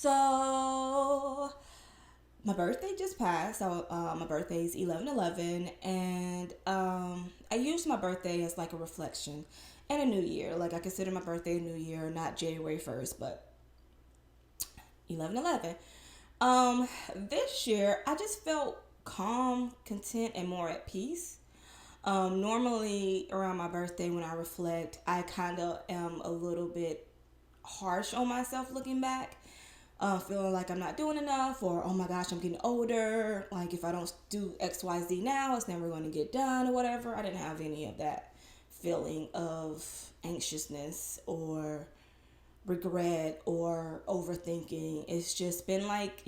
So my birthday just passed. So my birthday is 11/11, and I use my birthday as like a reflection and a new year. Like I consider my birthday a new year, not January 1st, but 11/11. This year I just felt calm, content, and more at peace. Normally around my birthday when I reflect, I kind of am a little bit harsh on myself looking back, feeling like I'm not doing enough, or oh my gosh, I'm getting older. Like if I don't do X, Y, Z now, it's never going to get done or whatever. I didn't have any of that feeling of anxiousness or regret or overthinking. It's just been like,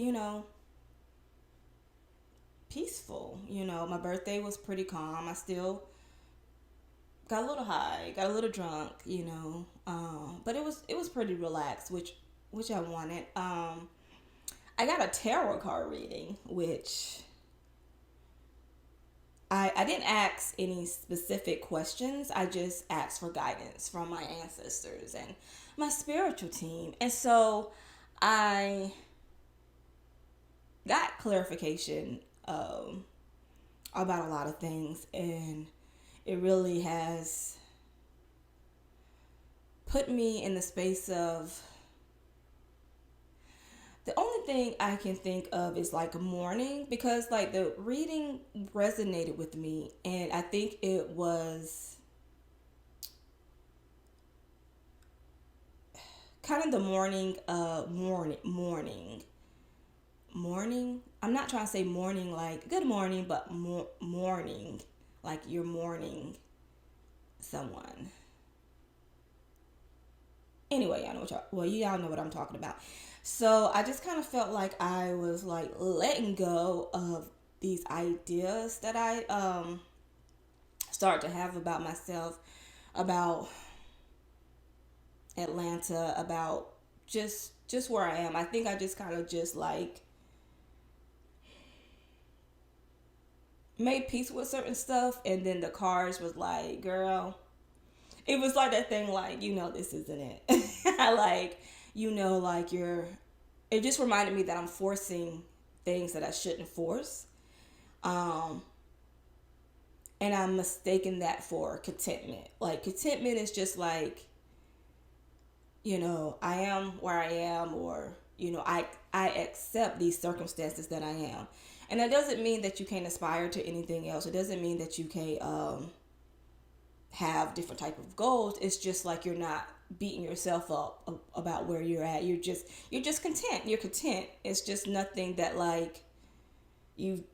peaceful. My birthday was pretty calm. I still got a little high, got a little drunk, but it was pretty relaxed, which I wanted. I got a tarot card reading, which I didn't ask any specific questions. I just asked for guidance from my ancestors and my spiritual team. And so I got clarification about a lot of things, and it really has put me in the space of the only thing I can think of is like mourning, because like the reading resonated with me, and I think it was kind of the morning. I'm not trying to say morning like good morning, but mourning like you're mourning someone. Anyway, y'all know what I'm talking about. So I just kind of felt like I was like letting go of these ideas that I start to have about myself, about Atlanta, about just where I am. I think I just kind of just like made peace with certain stuff, and then the cards was like, girl, it was like that thing like, this isn't it. Like, like it just reminded me that I'm forcing things that I shouldn't force. Um, and I'm mistaking that for contentment. Like contentment is just like, I am where I am, or, I accept these circumstances that I am. And that doesn't mean that you can't aspire to anything else. It doesn't mean that you can't have different type of goals. It's just like you're not beating yourself up about where you're at. You're just content. You're content. It's just nothing that like you've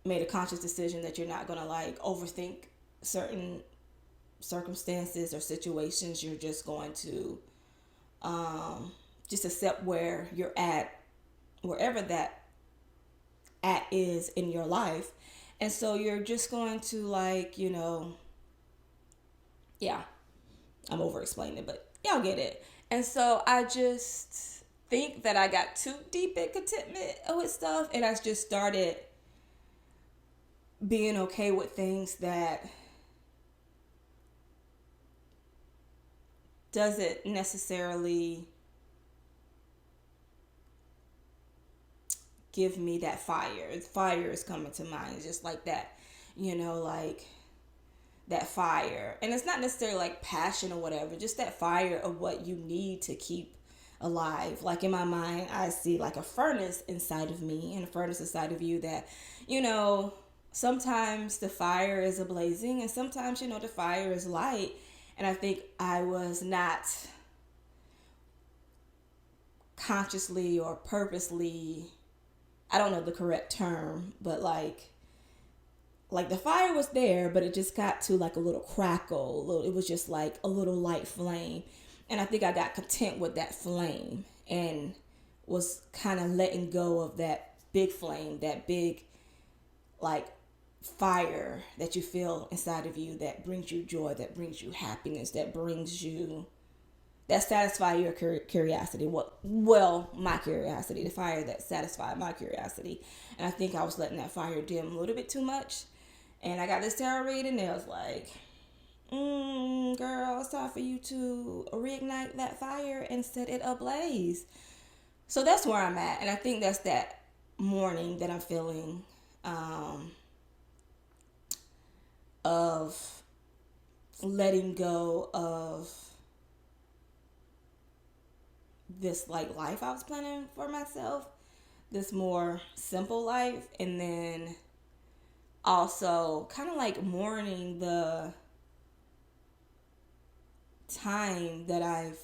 made a conscious decision that you're not gonna like overthink certain circumstances or situations. You're just going to just accept where you're at, wherever that at is in your life. And so you're just going to like, yeah, I'm over explaining it, but y'all get it. And so I just think that I got too deep in contentment with stuff, and I just started being okay with things that doesn't necessarily give me that fire. Fire is coming to mind. It's just like that, like that fire. And it's not necessarily like passion or whatever, just that fire of what you need to keep alive. Like in my mind, I see like a furnace inside of me and a furnace inside of you that, sometimes the fire is ablazing and sometimes, the fire is light. And I think I was not consciously or purposely, I don't know the correct term, but like the fire was there, but it just got to like a little crackle. It was just like a little light flame. And I think I got content with that flame and was kind of letting go of that big flame, that big like fire that you feel inside of you that brings you joy, that brings you happiness, that satisfy your curiosity. Well, my curiosity, the fire that satisfied my curiosity. And I think I was letting that fire dim a little bit too much. And I got this tarot reading, and I was like, girl, it's time for you to reignite that fire and set it ablaze. So that's where I'm at. And I think that's that morning that I'm feeling of letting go of this like life I was planning for myself, this more simple life, and then also kind of like mourning the time that I've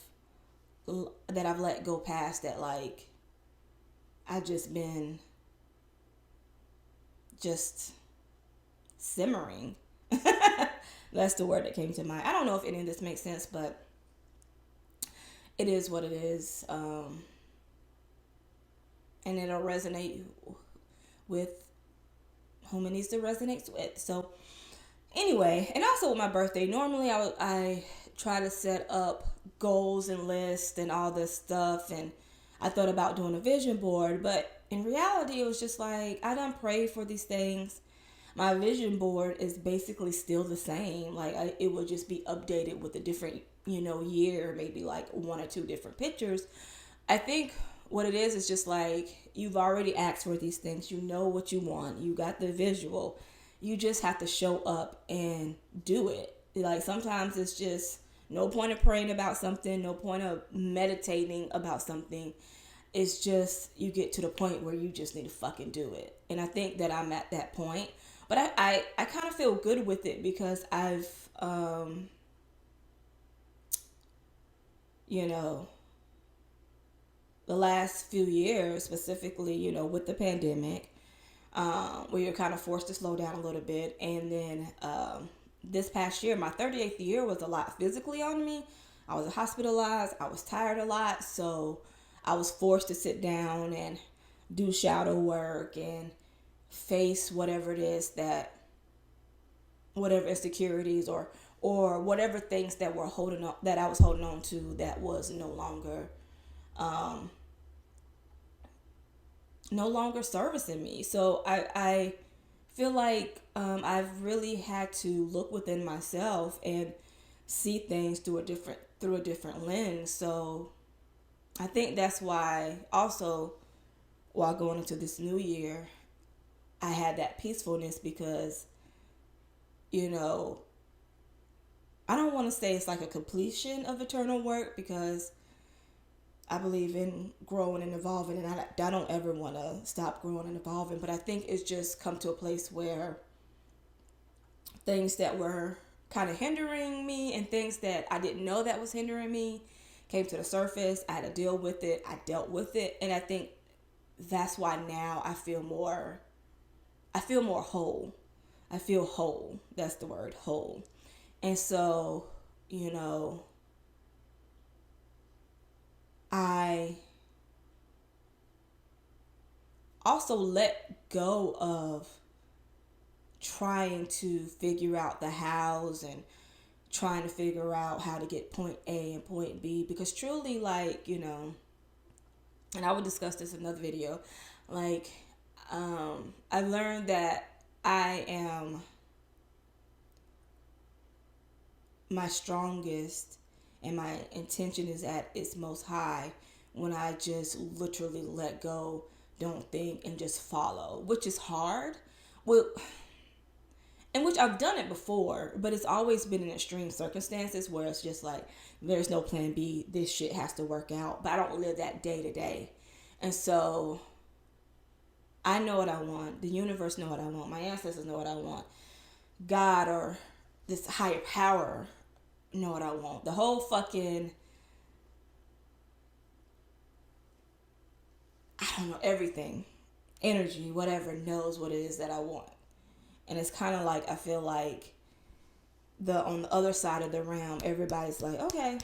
let go past, that like I've just been just simmering. That's the word that came to mind. I don't know if any of this makes sense, but it is what it is. And it'll resonate with whom it needs to resonate with. So anyway, and also with my birthday, normally I try to set up goals and lists and all this stuff, and I thought about doing a vision board, but in reality, it was just like I done prayed for these things. My vision board is basically still the same. Like it would just be updated with a different, year, maybe like one or two different pictures. I think what it is just like you've already asked for these things. You know what you want. You got the visual. You just have to show up and do it. Like sometimes it's just no point of praying about something, no point of meditating about something. It's just you get to the point where you just need to fucking do it. And I think that I'm at that point. But I kind of feel good with it because I've, you know, the last few years, specifically, with the pandemic, where you're kind of forced to slow down a little bit. And then this past year, my 38th year was a lot physically on me. I was hospitalized. I was tired a lot. So I was forced to sit down and do shadow work and face whatever it is whatever insecurities or whatever things that were holding on, that I was holding on to, that was um, no longer servicing me. So I feel like I've really had to look within myself and see things through a different lens. So I think that's why also, while going into this new year, I had that peacefulness because, I don't want to say it's like a completion of eternal work, because I believe in growing and evolving, and I don't ever want to stop growing and evolving. But I think it's just come to a place where things that were kind of hindering me and things that I didn't know that was hindering me came to the surface. I had to deal with it. I dealt with it. And I think that's why now I feel more whole. I feel whole. That's the word, whole. And so, I also let go of trying to figure out the hows and trying to figure out how to get point A and point B, because truly, like, and I would discuss this in another video, like, I learned that I am my strongest and my intention is at its most high when I just literally let go, don't think, and just follow, which is hard. Well, in which I've done it before, but it's always been in extreme circumstances where it's just like, there's no plan B, this shit has to work out, but I don't live that day to day. And so I know what I want. The universe know what I want. My ancestors know what I want. God or this higher power know what I want. The whole fucking, I don't know, everything, energy, whatever, knows what it is that I want. And it's kind of like, I feel like on the other side of the realm, everybody's like, okay,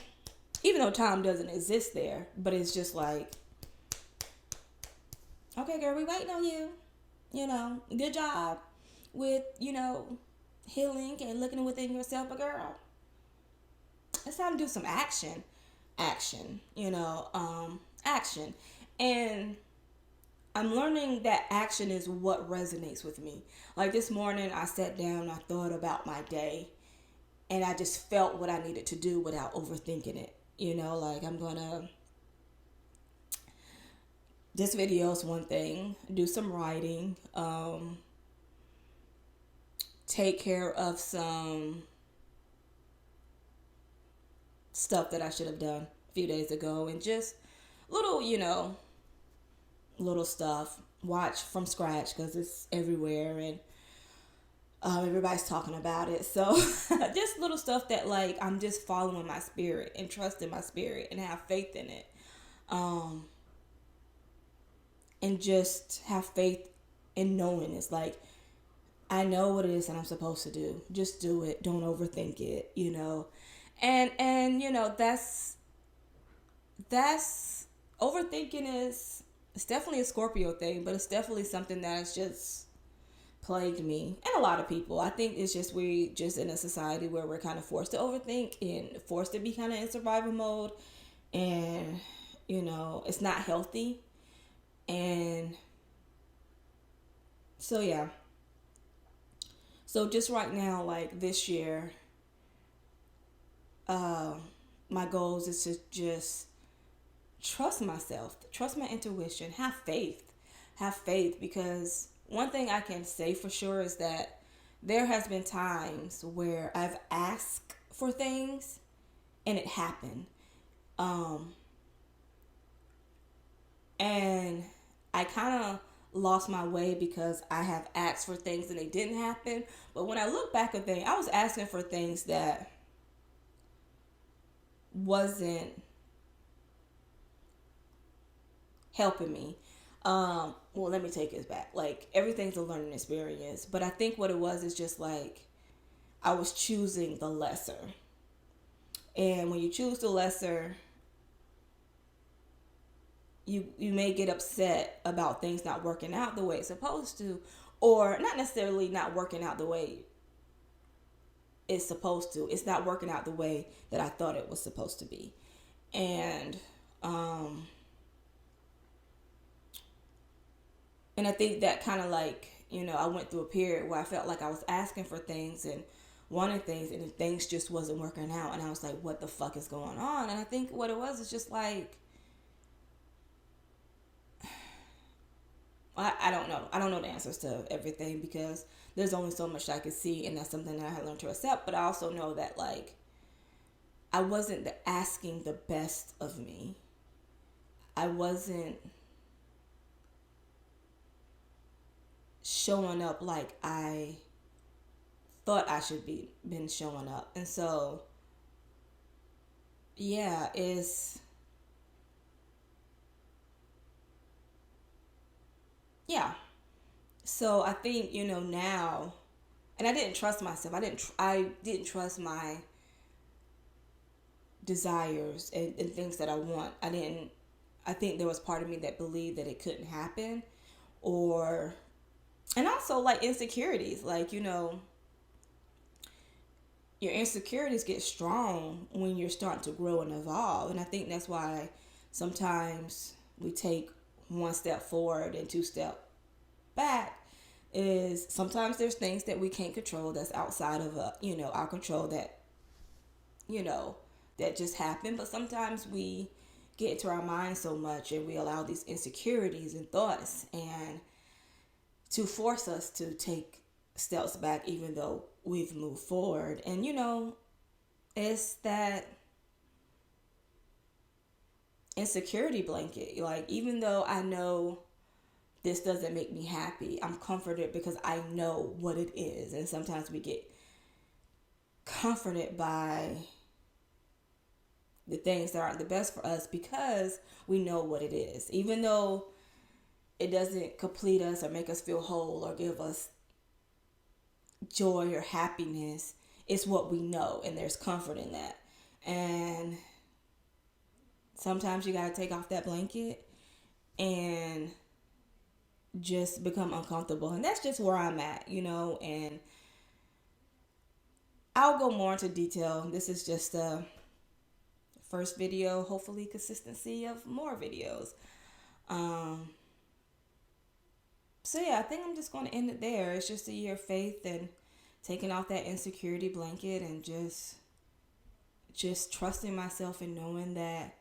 even though time doesn't exist there, but it's just like, okay, girl, we waiting on you. Good job with, healing and looking within yourself. But girl, it's time to do some action. Action. Action. And I'm learning that action is what resonates with me. Like this morning, I sat down, I thought about my day, and I just felt what I needed to do without overthinking it. Like I'm going to this video is one thing. Do some writing. Take care of some stuff that I should have done a few days ago, and just little, little stuff. Watch from scratch because it's everywhere, and everybody's talking about it. So just little stuff that, like, I'm just following my spirit and trusting my spirit and have faith in it. And just have faith in knowing it's like, I know what it is that I'm supposed to do. Just do it. Don't overthink it, And that's overthinking is, it's definitely a Scorpio thing, but it's definitely something that has just plagued me and a lot of people. I think it's just, we just in a society where we're kind of forced to overthink and forced to be kind of in survival mode, and it's not healthy. And so yeah. So just right now, like this year, my goals is to just trust myself, trust my intuition, have faith, because one thing I can say for sure is that there has been times where I've asked for things and it happened. And I kind of lost my way because I have asked for things and they didn't happen. But when I look back at things, I was asking for things that wasn't helping me. Well, let me take this back. Like, everything's a learning experience, but I think what it was is just like I was choosing the lesser. And when you choose the lesser, you may get upset about things not working out the way it's supposed to, or not necessarily not working out the way it's supposed to. It's not working out the way that I thought it was supposed to be. And I think that kind of like, I went through a period where I felt like I was asking for things and wanting things, and things just wasn't working out. And I was like, what the fuck is going on? And I think what it was is just like, I don't know. I don't know the answers to everything because there's only so much I could see, and that's something that I had learned to accept. But I also know that, like, I wasn't asking the best of me. I wasn't showing up like I thought I should be been showing up. And so, yeah, yeah. So I think, now, and I didn't trust myself. I didn't trust my desires and things that I want. I think there was part of me that believed that it couldn't happen, or, and also like insecurities, like, your insecurities get strong when you're starting to grow and evolve. And I think that's why sometimes we take one step forward and two step back, is sometimes there's things that we can't control that's outside of our control, that that just happen. But sometimes we get into our mind so much and we allow these insecurities and thoughts and to force us to take steps back even though we've moved forward. And it's that insecurity blanket. Like, even though I know this doesn't make me happy, I'm comforted because I know what it is. And sometimes we get comforted by the things that aren't the best for us because we know what it is. Even though it doesn't complete us or make us feel whole or give us joy or happiness, it's what we know, and there's comfort in that. And sometimes you got to take off that blanket and just become uncomfortable. And that's just where I'm at, and I'll go more into detail. This is just the first video, hopefully consistency of more videos. So yeah, I think I'm just going to end it there. It's just a year of faith and taking off that insecurity blanket and just trusting myself and knowing that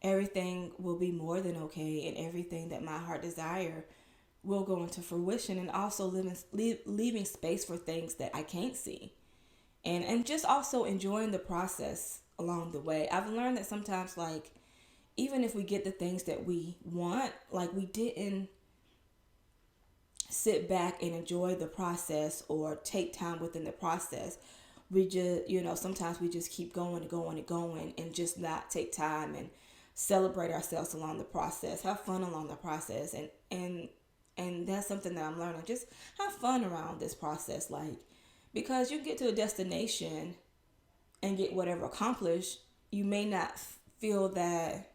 everything will be more than okay, and everything that my heart desire will go into fruition, and also leaving space for things that I can't see, and just also enjoying the process along the way. I've learned that sometimes, like, even if we get the things that we want, like, we didn't sit back and enjoy the process or take time within the process. We just, sometimes we just keep going and going and going, and just not take time and celebrate ourselves along the process, have fun along the process. And that's something that I'm learning. Just have fun around this process, like, because you get to a destination and get whatever accomplished, you may not feel that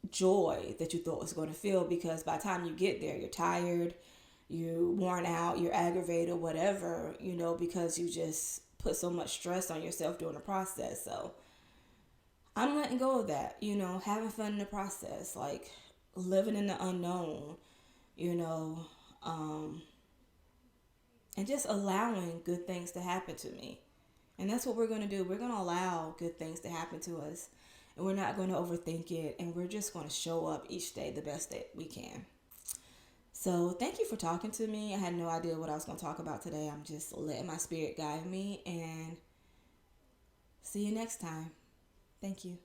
joy that you thought was going to feel, because by the time you get there, you're tired, you're worn out, you're aggravated, whatever, because you just put so much stress on yourself during the process. So I'm letting go of that, having fun in the process, like living in the unknown, you know, um, and just allowing good things to happen to me. And that's what we're going to do. We're going to allow good things to happen to us. And we're not going to overthink it. And we're just going to show up each day the best that we can. So thank you for talking to me. I had no idea what I was going to talk about today. I'm just letting my spirit guide me. And see you next time. Thank you.